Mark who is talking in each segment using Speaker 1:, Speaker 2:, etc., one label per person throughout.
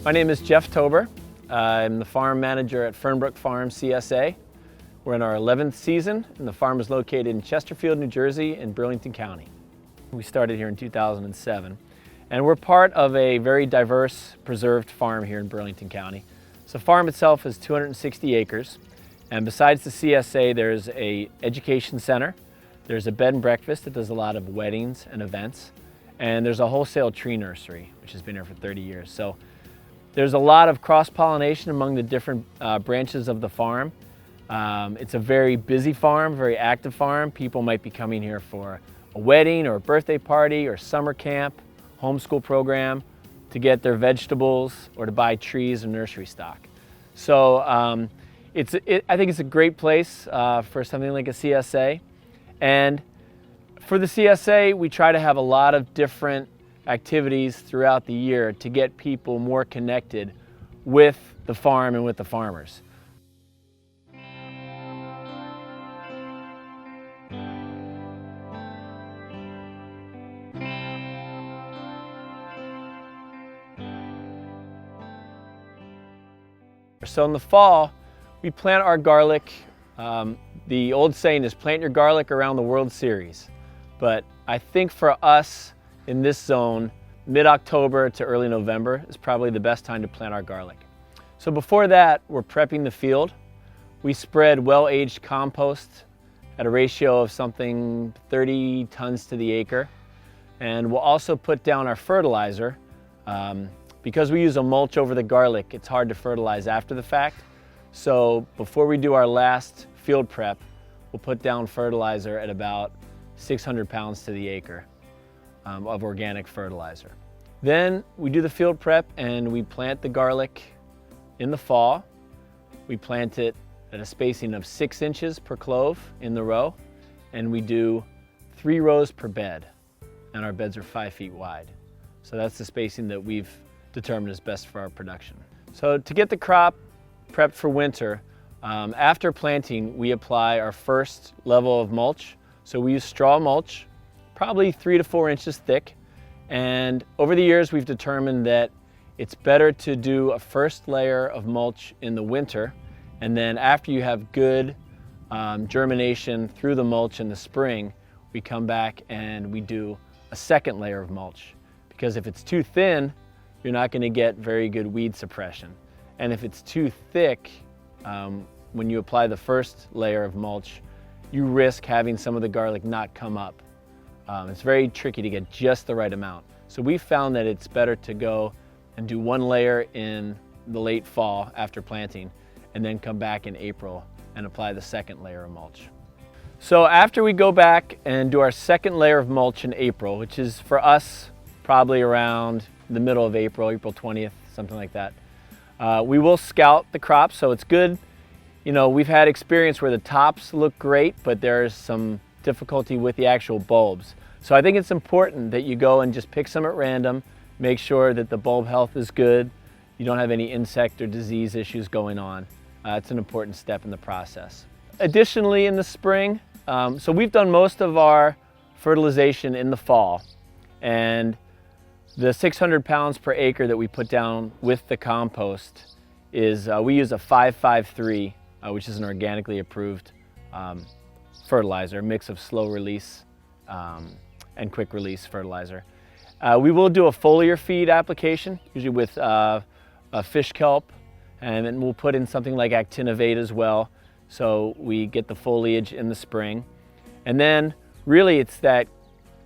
Speaker 1: My name is Jeff Tober. I'm the farm manager at Fernbrook Farm, CSA. We're in our 11th season, and the farm is located in Chestfield, New Jersey, in Burlington County. We started here in 2007, and we're part of a very diverse, preserved farm here in Burlington County. So the farm itself is 260 acres, and besides the CSA, there's an education center, there's a bed and breakfast that does a lot of weddings and events, and there's a wholesale tree nursery, which has been here for 30 years. So there's a lot of cross-pollination among the different branches of the farm. It's a very busy farm, very active farm. People might be coming here for a wedding or a birthday party or summer camp, homeschool program, to get their vegetables or to buy trees and nursery stock. So I think it's a great place for something like a CSA. And for the CSA, we try to have a lot of different activities throughout the year to get people more connected with the farm and with the farmers. So in the fall, we plant our garlic. The old saying is plant your garlic around the World Series. But I think for us, in this zone, mid-October to early November is probably the best time to plant our garlic. So before that, we're prepping the field. We spread well-aged compost at a ratio of something 30 tons to the acre. And we'll also put down our fertilizer. Because we use a mulch over the garlic, it's hard to fertilize after the fact. So before we do our last field prep, we'll put down fertilizer at about 600 pounds to the acre. Of organic fertilizer. Then we do the field prep and we plant the garlic in the fall. We plant it at a spacing of 6 inches per clove in the row, and we do 3 rows per bed, and our beds are 5 feet wide. So that's the spacing that we've determined is best for our production. So to get the crop prepped for winter, after planting, we apply our first level of mulch. So we use straw mulch, probably 3 to 4 inches thick. And over the years, we've determined that it's better to do a first layer of mulch in the winter. And then after you have good germination through the mulch in the spring, we come back and we do a second layer of mulch. Because if it's too thin, you're not going to get very good weed suppression. And if it's too thick, when you apply the first layer of mulch, you risk having some of the garlic not come up. It's very tricky to get just the right amount. So we found that it's better to go and do 1 layer in the late fall after planting, and then come back in April and apply the second layer of mulch. So after we go back and do our second layer of mulch in April, which is for us probably around the middle of April, April 20th, something like that, we will scout the crop. So it's good. You know, we've had experience where the tops look great, but there's some difficulty with the actual bulbs. So I think it's important that you go and just pick some at random, make sure that the bulb health is good, you don't have any insect or disease issues going on. It's an important step in the process. Additionally, in the spring, so we've done most of our fertilization in the fall, and the 600 pounds per acre that we put down with the compost is, we use a 553, which is an organically approved fertilizer, a mix of slow release and quick release fertilizer. We will do a foliar feed application, usually with a fish kelp, and then we'll put in something like actinovate as well, so we get the foliage in the spring. And then really it's that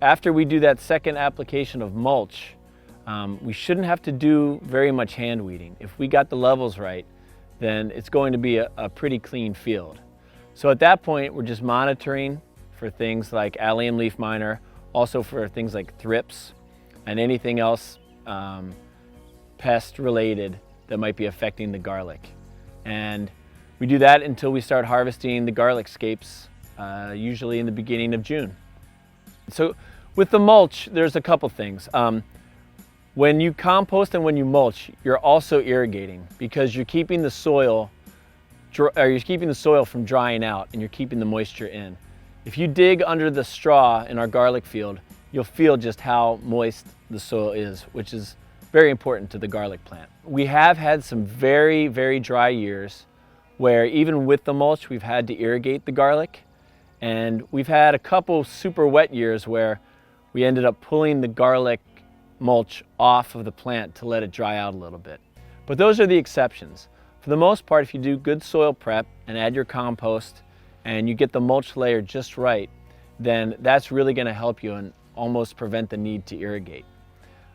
Speaker 1: after we do that second application of mulch, we shouldn't have to do very much hand weeding. If we got the levels right, then it's going to be a pretty clean field. So at that point, we're just monitoring for things like allium leaf miner, also for things like thrips and anything else pest related that might be affecting the garlic. And we do that until we start harvesting the garlic scapes, usually in the beginning of June. So with the mulch, there's a couple things. When you compost and when you mulch, you're also irrigating because you're keeping the soil from drying out and you're keeping the moisture in. If you dig under the straw in our garlic field, you'll feel just how moist the soil is, which is very important to the garlic plant. We have had some very, very dry years where even with the mulch, we've had to irrigate the garlic. And we've had a couple super wet years where we ended up pulling the garlic mulch off of the plant to let it dry out a little bit. But those are the exceptions. For the most part, if you do good soil prep and add your compost and you get the mulch layer just right, then that's really going to help you and almost prevent the need to irrigate.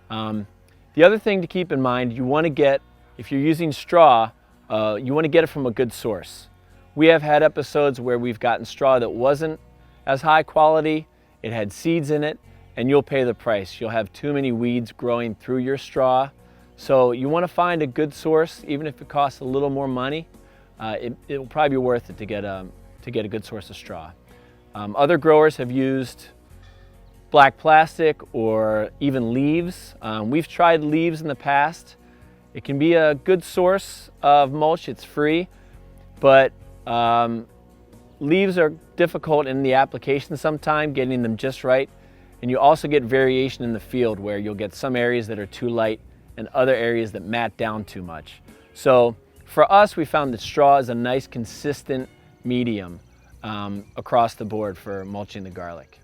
Speaker 1: The other thing to keep in mind, you want to get, if you're using straw, you want to get it from a good source. We have had episodes where we've gotten straw that wasn't as high quality, it had seeds in it, and you'll pay the price. You'll have too many weeds growing through your straw. So you want to find a good source, even if it costs a little more money. It will probably be worth it to get a good source of straw. Other growers have used black plastic or even leaves. We've tried leaves in the past. It can be a good source of mulch. It's free, but leaves are difficult in the application sometimes, getting them just right. And you also get variation in the field where you'll get some areas that are too light and other areas that mat down too much. So for us, we found that straw is a nice consistent medium across the board for mulching the garlic.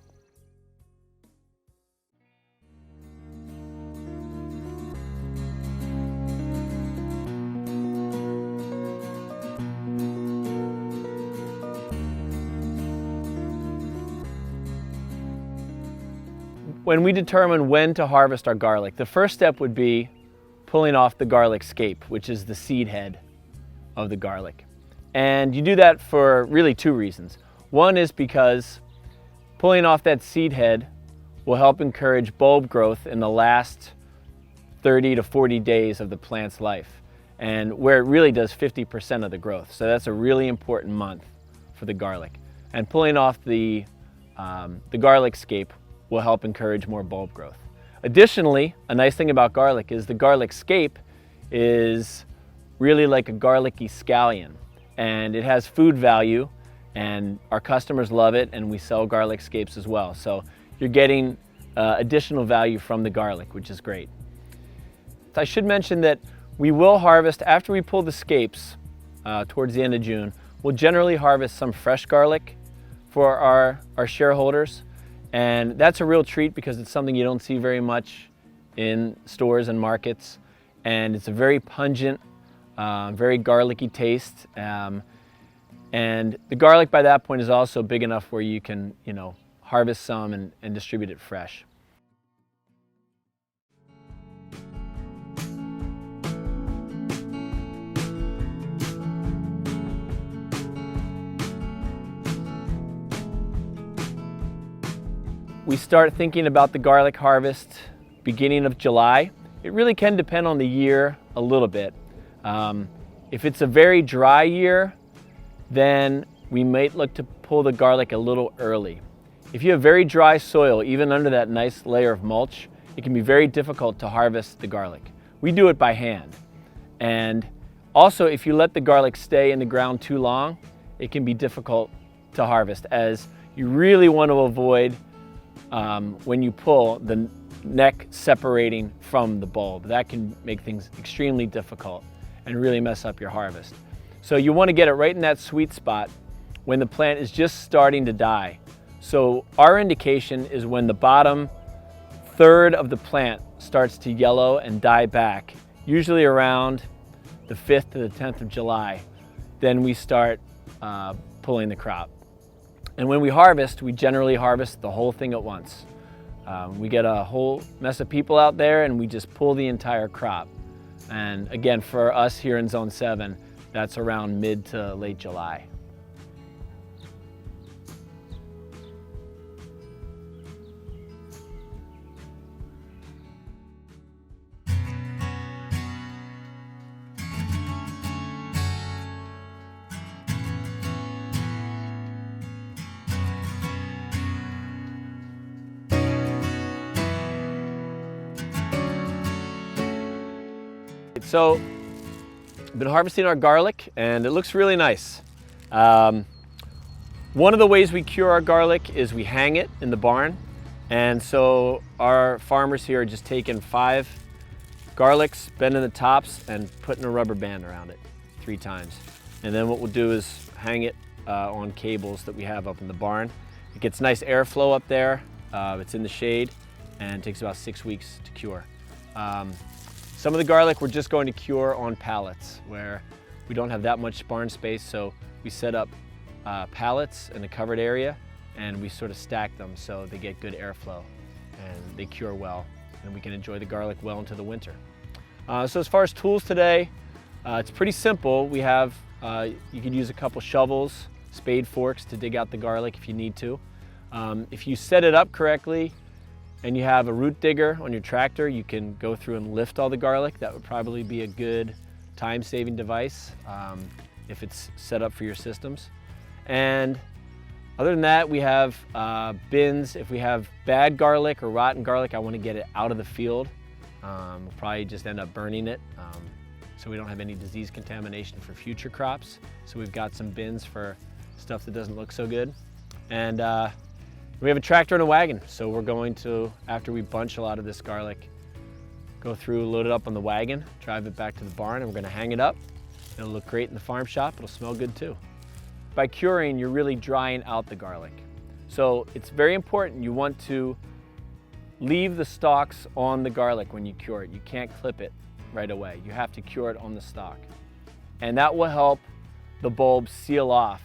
Speaker 1: When we determine when to harvest our garlic, the first step would be pulling off the garlic scape, which is the seed head of the garlic. And you do that for really two reasons. One is because pulling off that seed head will help encourage bulb growth in the last 30 to 40 days of the plant's life, and where it really does 50% of the growth. So that's a really important month for the garlic. And pulling off the garlic scape will help encourage more bulb growth. Additionally, a nice thing about garlic is the garlic scape is really like a garlicky scallion, and it has food value, and our customers love it, and we sell garlic scapes as well. So you're getting additional value from the garlic, which is great. I should mention that we will harvest, after we pull the scapes towards the end of June, we'll generally harvest some fresh garlic for our shareholders. And that's a real treat because it's something you don't see very much in stores and markets. And it's a very pungent, very garlicky taste. And the garlic by that point is also big enough where you can, harvest some and distribute it fresh. We start thinking about the garlic harvest beginning of July. It really can depend on the year a little bit. If it's a very dry year, then we might look to pull the garlic a little early. If you have very dry soil, even under that nice layer of mulch, it can be very difficult to harvest the garlic. We do it by hand. And also, if you let the garlic stay in the ground too long, it can be difficult to harvest, as you really want to avoid when you pull the neck separating from the bulb. That can make things extremely difficult and really mess up your harvest. So you want to get it right in that sweet spot when the plant is just starting to die. So our indication is when the bottom third of the plant starts to yellow and die back, usually around the 5th to the 10th of July, then we start pulling the crop. And when we harvest, we generally harvest the whole thing at once. We get a whole mess of people out there and we just pull the entire crop. And again, for us here in Zone 7, that's around mid to late July. So, I've been harvesting our garlic and it looks really nice. One of the ways we cure our garlic is we hang it in the barn. And so our farmers here are just taking 5 garlics, bending the tops, and putting a rubber band around it 3 times. And then what we'll do is hang it on cables that we have up in the barn. It gets nice airflow up there. It's in the shade, and it takes about 6 weeks to cure. Some of the garlic we're just going to cure on pallets where we don't have that much barn space, so we set up pallets in a covered area and we sort of stack them so they get good airflow and they cure well, and we can enjoy the garlic well into the winter. So as far as tools today, it's pretty simple. We have, you can use a couple shovels, spade forks to dig out the garlic if you need to. If you set it up correctly and you have a root digger on your tractor, you can go through and lift all the garlic. That would probably be a good time-saving device if it's set up for your systems. And other than that, we have bins. If we have bad garlic or rotten garlic, I want to get it out of the field. We'll probably just end up burning it so we don't have any disease contamination for future crops. So we've got some bins for stuff that doesn't look so good. And we have a tractor and a wagon. So we're going to, after we bunch a lot of this garlic, go through, load it up on the wagon, drive it back to the barn, and we're going to hang it up. It'll look great in the farm shop. It'll smell good too. By curing, you're really drying out the garlic. So it's very important. You want to leave the stalks on the garlic when you cure it. You can't clip it right away. You have to cure it on the stalk. And that will help the bulb seal off,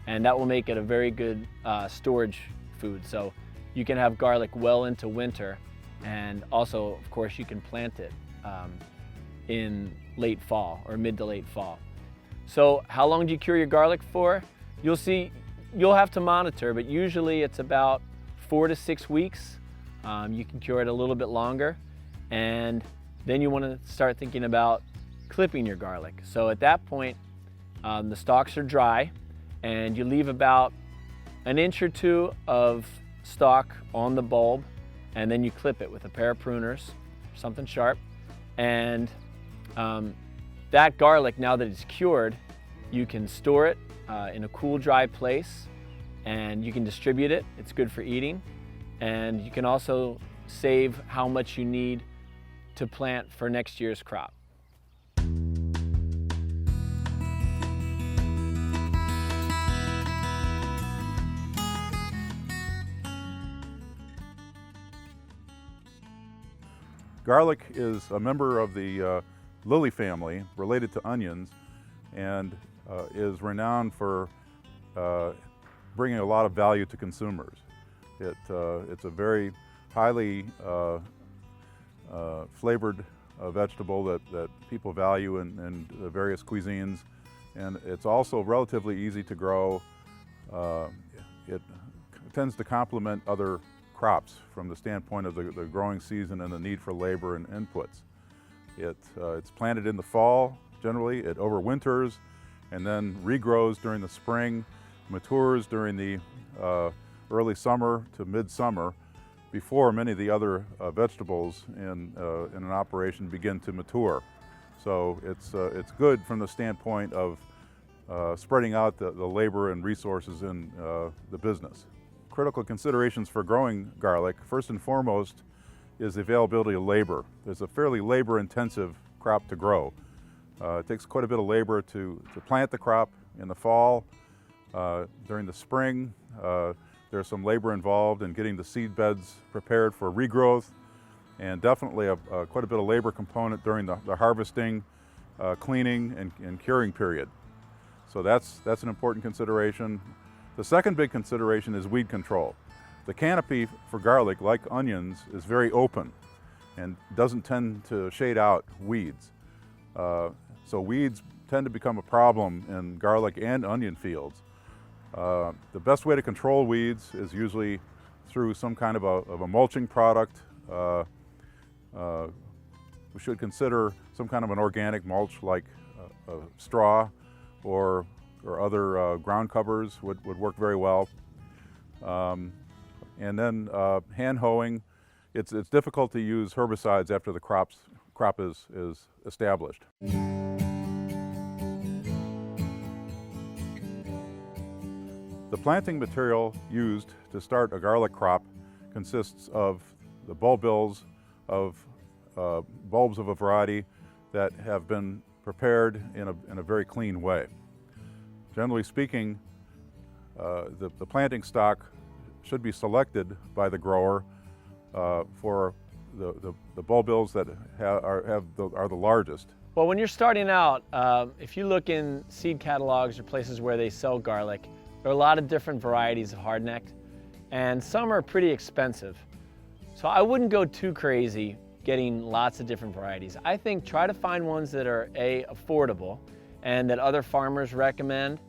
Speaker 1: and that will make it a very good storage food. So you can have garlic well into winter, and also, of course, you can plant it in late fall or mid to late fall. So how long do you cure your garlic for? You'll see, you'll have to monitor, but usually it's about 4 to 6 weeks. You can cure it a little bit longer, and then you want to start thinking about clipping your garlic. So at that point, the stalks are dry, and you leave about 1 inch or 2 of stalk on the bulb, and then you clip it with a pair of pruners, something sharp. And that garlic, now that it's cured, you can store it in a cool, dry place, and you can distribute it. It's good for eating, and you can also save how much you need to plant for next year's crop.
Speaker 2: Garlic is a member of the lily family, related to onions, and is renowned for bringing a lot of value to consumers. It's a very highly flavored vegetable that people value in the various cuisines, and it's also relatively easy to grow. It tends to complement other crops from the standpoint of the growing season and the need for labor and inputs. It's planted in the fall, generally. It overwinters and then regrows during the spring, matures during the early summer to midsummer, before many of the other vegetables in an operation begin to mature. So it's good from the standpoint of spreading out the labor and resources in the business. Critical considerations for growing garlic, first and foremost, is the availability of labor. There's a fairly labor-intensive crop to grow. It takes quite a bit of labor to plant the crop in the fall. During the spring, there's some labor involved in getting the seed beds prepared for regrowth, and definitely quite a bit of labor component during the harvesting, cleaning, and curing period. So that's an important consideration. The second big consideration is weed control. The canopy for garlic, like onions, is very open and doesn't tend to shade out weeds. So weeds tend to become a problem in garlic and onion fields. The best way to control weeds is usually through some kind of a mulching product. We should consider some kind of an organic mulch like straw or other ground covers would work very well. And then hand hoeing. It's difficult to use herbicides after the crop is established. The planting material used to start a garlic crop consists of the bulbills of bulbs of a variety that have been prepared in a very clean way. Generally speaking, the planting stock should be selected by the grower for the bulbils that are the largest.
Speaker 1: Well, when you're starting out, if you look in seed catalogs or places where they sell garlic, there are a lot of different varieties of hardneck, and some are pretty expensive. So I wouldn't go too crazy getting lots of different varieties. I think try to find ones that are affordable and that other farmers recommend.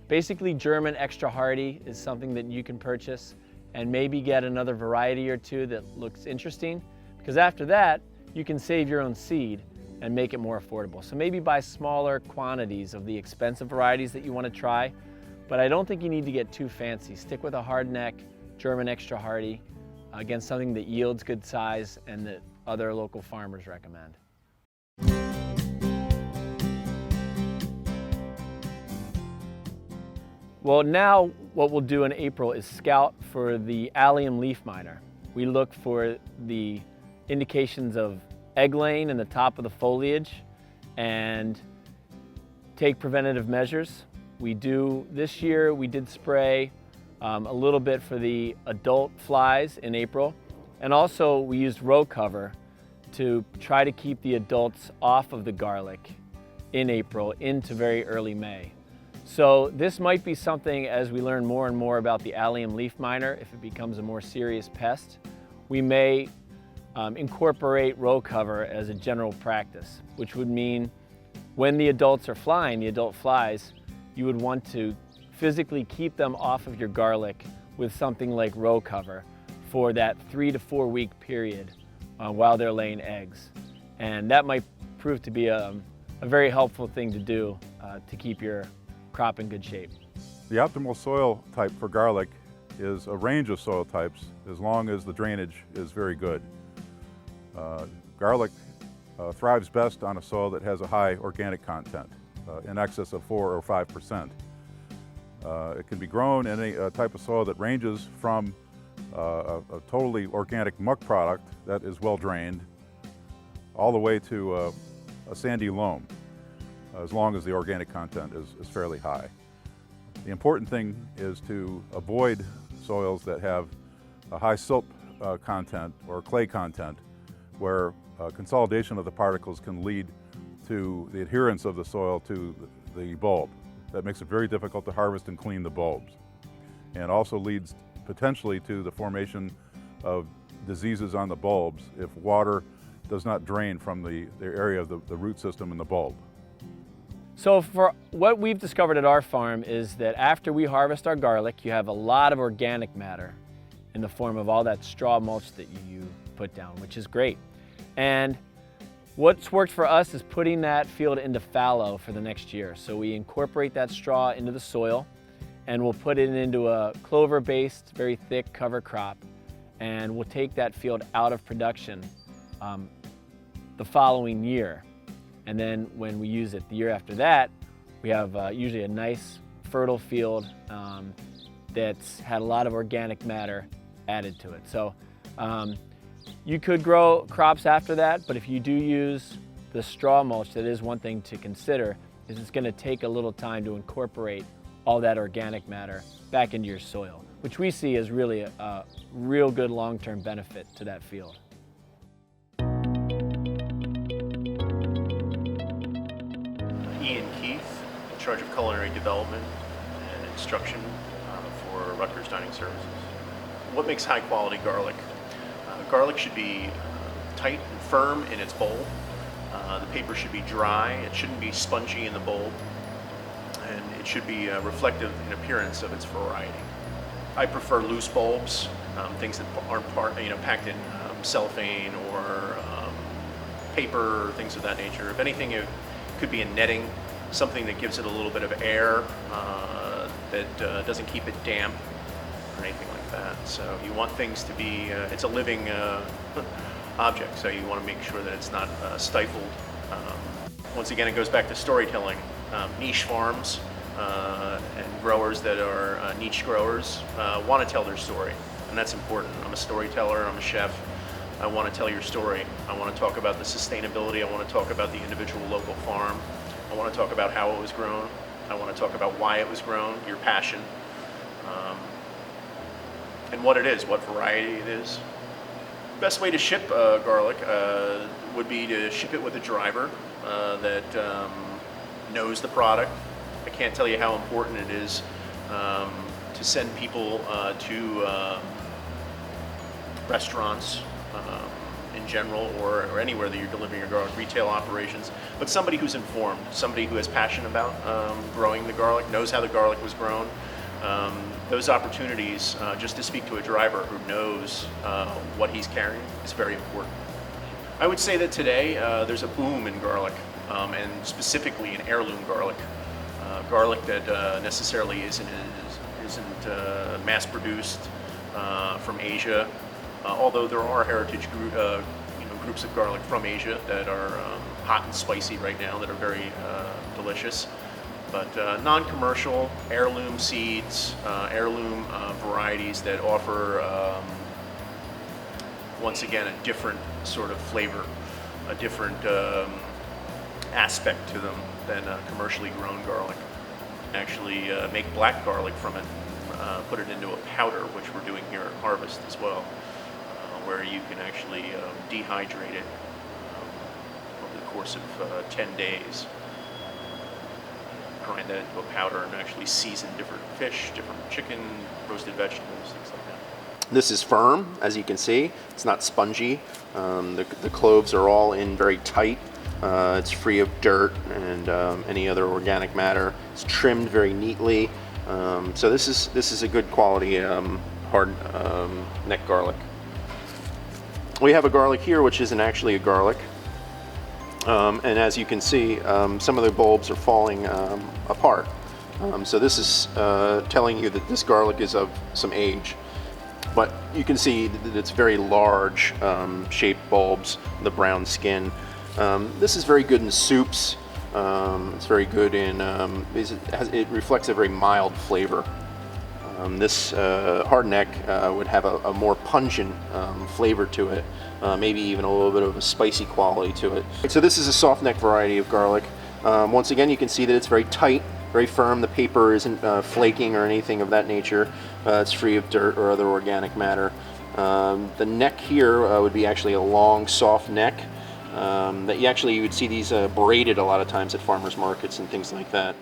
Speaker 1: Basically, German extra hardy is something that you can purchase, and maybe get another variety or two that looks interesting, because after that you can save your own seed and make it more affordable. So maybe buy smaller quantities of the expensive varieties that you want to try, but I don't think you need to get too fancy. Stick with a hardneck German extra hardy, again, something that yields good size and that other local farmers recommend. Well, now what we'll do in April is scout for the allium leaf miner. We look for the indications of egg laying in the top of the foliage and take preventative measures. This year we did spray a little bit for the adult flies in April, and also we used row cover to try to keep the adults off of the garlic in April into very early May. So this might be something, as we learn more and more about the allium leaf miner, if it becomes a more serious pest, we may incorporate row cover as a general practice, which would mean when the adults are flying, the adult flies, you would want to physically keep them off of your garlic with something like row cover for that 3 to 4 week period while they're laying eggs. And that might prove to be a very helpful thing to do to keep your crop in good shape.
Speaker 2: The optimal soil type for garlic is a range of soil types as long as the drainage is very good. Garlic thrives best on a soil that has a high organic content, in excess of 4 or 5%. It can be grown in a type of soil that ranges from a totally organic muck product that is well drained all the way to a sandy loam, as long as the organic content is fairly high. The important thing is to avoid soils that have a high silt content or clay content, where consolidation of the particles can lead to the adherence of the soil to the bulb. That makes it very difficult to harvest and clean the bulbs, and also leads potentially to the formation of diseases on the bulbs if water does not drain from the area of the root system in the bulb.
Speaker 1: So for what we've discovered at our farm is that after we harvest our garlic, you have a lot of organic matter in the form of all that straw mulch that you put down, which is great. And what's worked for us is putting that field into fallow for the next year. So we incorporate that straw into the soil, and we'll put it into a clover-based, very thick cover crop, and we'll take that field out of production the following year. And then when we use it the year after that, we have usually a nice fertile field that's had a lot of organic matter added to it. So you could grow crops after that, but if you do use the straw mulch, that is one thing to consider, is it's going to take a little time to incorporate all that organic matter back into your soil, which we see as really a real good long-term benefit to that field.
Speaker 3: Ian Keith, in charge of culinary development and instruction for Rutgers Dining Services. What makes high quality garlic? Garlic should be tight and firm in its bulb. The paper should be dry. It shouldn't be spongy in the bulb. And it should be reflective in appearance of its variety. I prefer loose bulbs, things that aren't packed in cellophane or paper or things of that nature. If anything, it could be a netting, something that gives it a little bit of air, that doesn't keep it damp or anything like that. So you want things to be, it's a living object, so you want to make sure that it's not stifled. Once again, it goes back to storytelling. Niche farms and growers that are niche growers want to tell their story, and that's important. I'm a storyteller, I'm a chef. I want to tell your story. I want to talk about the sustainability. I want to talk about the individual local farm. I want to talk about how it was grown. I want to talk about why it was grown, your passion, and what it is, what variety it is. Best way to ship garlic would be to ship it with a driver that knows the product. I can't tell you how important it is to send people to restaurants in general, or anywhere that you're delivering your garlic, retail operations, but somebody who's informed, somebody who has passion about growing the garlic, knows how the garlic was grown. Those opportunities, just to speak to a driver who knows what he's carrying, is very important. I would say that today there's a boom in garlic, and specifically in heirloom garlic. Garlic that necessarily isn't mass-produced from Asia, although there are heritage groups of garlic from Asia that are hot and spicy right now that are very delicious. But non-commercial, heirloom seeds, heirloom varieties that offer, once again, a different sort of flavor, a different aspect to them than commercially grown garlic. Actually make black garlic from it, put it into a powder, which we're doing here at Harvest as well, where you can actually dehydrate it over the course of 10 days. Grind that into a powder and actually season different fish, different chicken, roasted vegetables, things like that.
Speaker 4: This is firm, as you can see. It's not spongy. The cloves are all in very tight. It's free of dirt and any other organic matter. It's trimmed very neatly. So this is a good quality hard neck garlic. We have a garlic here which isn't actually a garlic. And as you can see, some of the bulbs are falling apart. So this is telling you that this garlic is of some age. But you can see that it's very large shaped bulbs, the brown skin. This is very good in soups. It's very good in, it reflects a very mild flavor. This hard neck would have a more pungent flavor to it, maybe even a little bit of a spicy quality to it. So this is a soft neck variety of garlic. Once again, you can see that it's very tight, very firm. The paper isn't flaking or anything of that nature. It's free of dirt or other organic matter. The neck here would be actually a long, soft neck that you would see these braided a lot of times at farmers markets and things like that.